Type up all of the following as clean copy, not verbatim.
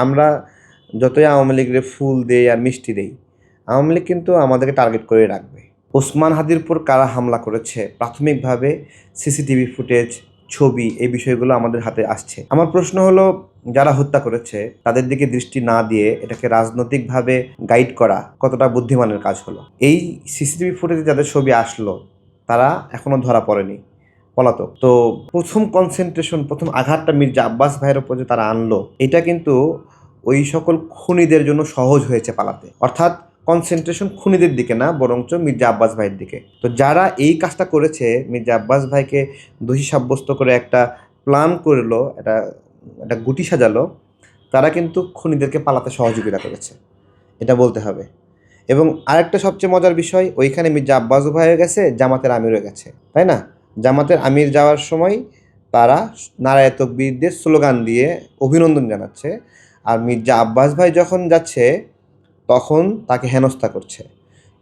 আমরা যতই আওয়ামী লীগের ফুল দেই আর মিষ্টি দেই, আওয়ামী লীগ কিন্তু আমাদেরকে টার্গেট করে রাখবে। ওসমান হাদির উপর কারা হামলা করেছে, প্রাথমিকভাবে সিসিটিভি ফুটেজ, ছবি, এই বিষয়গুলো আমাদের হাতে আসছে। আমার প্রশ্ন হলো, যারা হত্যা করেছে তাদের দিকে দৃষ্টি না দিয়ে এটাকে রাজনৈতিকভাবে গাইড করা কতটা বুদ্ধিমানের কাজ হলো? এই সিসিটিভি ফুটেজে যাদের ছবি আসলো তারা এখনো ধরা পড়েনি, পলাতক। তো প্রথম আঘাতটা মির্জা আব্বাস ভাইয়ের ওপর যে তারা আনলো, এটা কিন্তু ওই সকল খুনিদের জন্য সহজ হয়েছে পালাতে। অর্থাৎ কনসেন্ট্রেশন খুনিদের দিকে না, বরঞ্চ মির্জা আব্বাস ভাইয়ের দিকে। তো যারা এই কাজটা করেছে, মির্জা আব্বাস ভাইকে দোষী সাব্যস্ত করে একটা প্ল্যান করলো, একটা গুটি সাজালো, তারা কিন্তু খুনিদেরকে পালাতে সহযোগিতা করেছে, এটা বলতে হবে। এবং আরেকটা সবচেয়ে মজার বিষয়, ওইখানে মির্জা আব্বাস ভাইও গেছে, জামাতের আমিরও গেছে, তাই না? জামাতের আমির যাওয়ার সময় তারা নারায়ে তাকবীর দিয়ে স্লোগান দিয়ে অভিনন্দন জানাচ্ছে, আর মির্জা আব্বাস ভাই যখন যাচ্ছে তখন তাকে হেনস্থা করছে।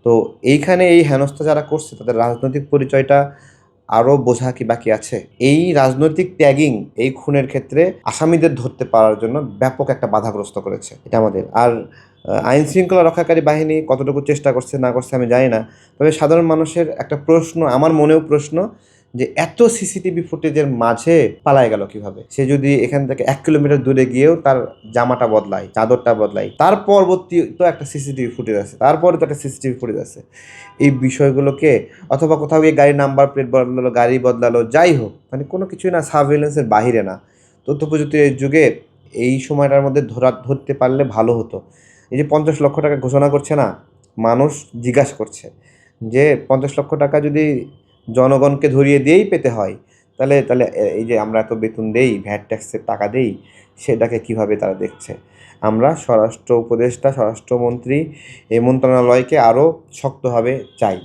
তো এইখানে এই হেনস্থা যারা করছে তাদের রাজনৈতিক পরিচয়টা আরও বোঝা কি বাকি আছে? এই রাজনৈতিক ট্যাগিং এই খুনের ক্ষেত্রে আসামিদের ধরতে পারার জন্য ব্যাপক একটা বাধাগ্রস্ত করেছে এটা আমাদের। আর আইন শৃঙ্খলা রক্ষাকারী বাহিনী কতটুকু চেষ্টা করছে না করছে আমি জানি না, তবে সাধারণ মানুষের একটা প্রশ্ন, আমার মনেও প্রশ্ন, যে এত সিসিটিভি ফুটেজের মাঝে পালায় গেল কিভাবে? সে যদি এখান থেকে 1 কিলোমিটার দূরে গিয়েও তার জামাটা বদলায়, চাদরটা বদলায়, তার পরবর্তী তো একটা সিসিটিভি ফুটেজ আছে, তারপরে তো একটা সিসিটিভি ফুটেজ আছে। এই বিষয়গুলোকে, অথবা কোথাও গিয়ে গাড়ির নাম্বার প্লেট বদলালো, গাড়ি বদলালো, যাই হোক, মানে কোনো কিছুই না সার্ভেলেন্সের বাহিরে না। তথ্য প্রযুক্তির যুগে এই সময়টার মধ্যে ধরতে পারলে ভালো হতো। এই যে 50 লক্ষ টাকা ঘোষণা করছে না, মানুষ জিজ্ঞাসা করছে যে 50 লক্ষ টাকা যদি জনগণকে ধরিয়ে দিয়েই পেতে হয়, তাহলে তাহলে এই যে আমরা এত বেতন দেই, ভ্যাট ট্যাক্সের টাকা দেই, সেটাকে কিভাবে তারা দেখছে? আমরা স্বরাষ্ট্র উপদেষ্টা, স্বরাষ্ট্রমন্ত্রী, এই মন্ত্রণালয়কে আরও শক্তভাবে চাই।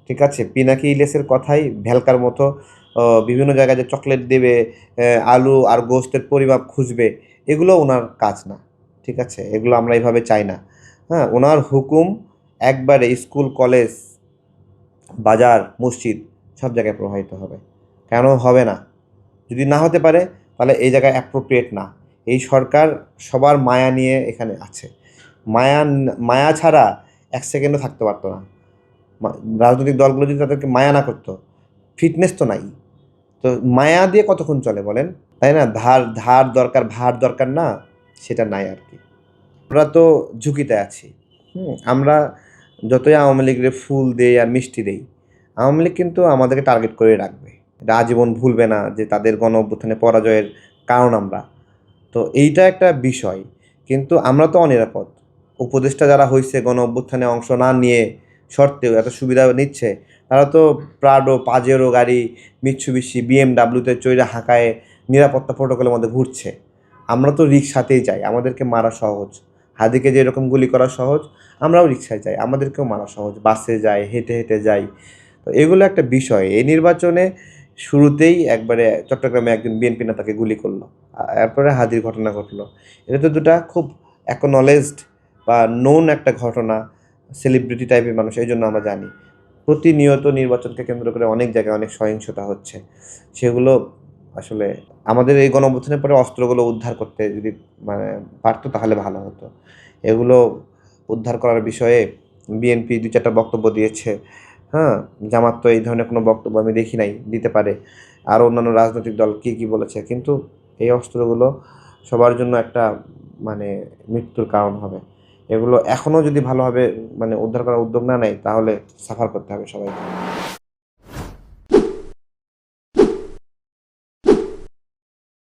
ঠিক আছে, পিনাকি ইলিয়াসের কথাই ভ্যালকার মতো বিভিন্ন জায়গায় যে চকলেট দেবে, আলু আর গোস্তের পরিমাপ খুঁজবে, এগুলো ওনার কাজ না। ঠিক আছে, এগুলো আমরা এইভাবে চাই না। হ্যাঁ, ওনার হুকুম একবারে স্কুল, কলেজ, বাজার, মসজিদ সব জায়গায় প্রবাহিত হবে। কেন হবে না? যদি না হতে পারে তাহলে এই জায়গায় অ্যাপ্রোপ্রিয়েট না। এই সরকার সবার মায়া নিয়ে এখানে আছে। মায়া মায়া ছাড়া 1 সেকেন্ডও থাকতে পারতো না। রাজনৈতিক দলগুলো যদি তাদেরকে মায়া না করতো, ফিটনেস তো নাই। তো মায়া দিয়ে কতক্ষণ চলে বলেন? তাই না? ধার দরকার, ভার দরকার না, সেটা নাই আর কি। আমরা তো ঝুঁকিতে আছি। আমরা যতই আওয়ামী লীগের ফুল দেই আর মিষ্টি দেই, আওয়ামী লীগ কিন্তু আমাদেরকে টার্গেট করে রাখবে। এটা আজীবন ভুলবে না যে তাদের গণ-অভ্যুত্থানে পরাজয়ের কারণ আমরা। তো এইটা একটা বিষয়। কিন্তু আমরা তো অনিরাপদ। উপদেষ্টা যারা হইছে গণ-অভ্যুত্থানে অংশ না নিয়ে সত্ত্বেও এত সুবিধা নিচ্ছে, তারা তো প্রাডো, পাজেরো গাড়ি, মিৎসুবিশি, বিএমডাব্লিউতে চইরা হাঁকায়ে নিরাপত্তা প্রোটোকলের মধ্যে ঘুরছে। আমরা তো রিকশাতেই যাই, আমাদেরকে মারা সহজ। হাদিকে যেরকম গুলি করা সহজ, আমরাও রিকশায় যাই, আমাদেরকেও মারা সহজ। বাসে যাই, হেঁটে হেঁটে যাই। তো এগুলো একটা বিষয়। এই নির্বাচনে শুরুতেই একবারে চট্টগ্রামে একজন বিএনপি নেতাকে গুলি করলো, এরপরে হাদির ঘটনা ঘটলো। এটা তো দুটা খুব অ্যাকনলেজড বা নোন একটা ঘটনা, সেলিব্রিটি টাইপের মানুষ, এই জন্য আমরা জানি। প্রতিনিয়ত নির্বাচনকে কেন্দ্র করে অনেক জায়গায় অনেক সহিংসতা হচ্ছে। সেগুলো আসলে আমাদের এই গণঅভ্যুত্থানের পরে অস্ত্রগুলো উদ্ধার করতে যদি মানে পারতো তাহলে ভালো হতো। এগুলো উদ্ধার করার বিষয়ে বিএনপি ২-৪টা বক্তব্য দিয়েছে। হ্যাঁ, জামাত তো এই ধরনের কোনো বক্তব্য আমি দেখি নাই, দিতে পারে। আরও অন্যান্য রাজনৈতিক দল কী বলেছে। কিন্তু এই অস্ত্রগুলো সবার জন্য একটা মানে মৃত্যুর কারণ হবে। এগুলো এখনও যদি ভালোভাবে উদ্ধার করার উদ্যোগ না নেয় তাহলে সাফার করতে হবে সবাইকে।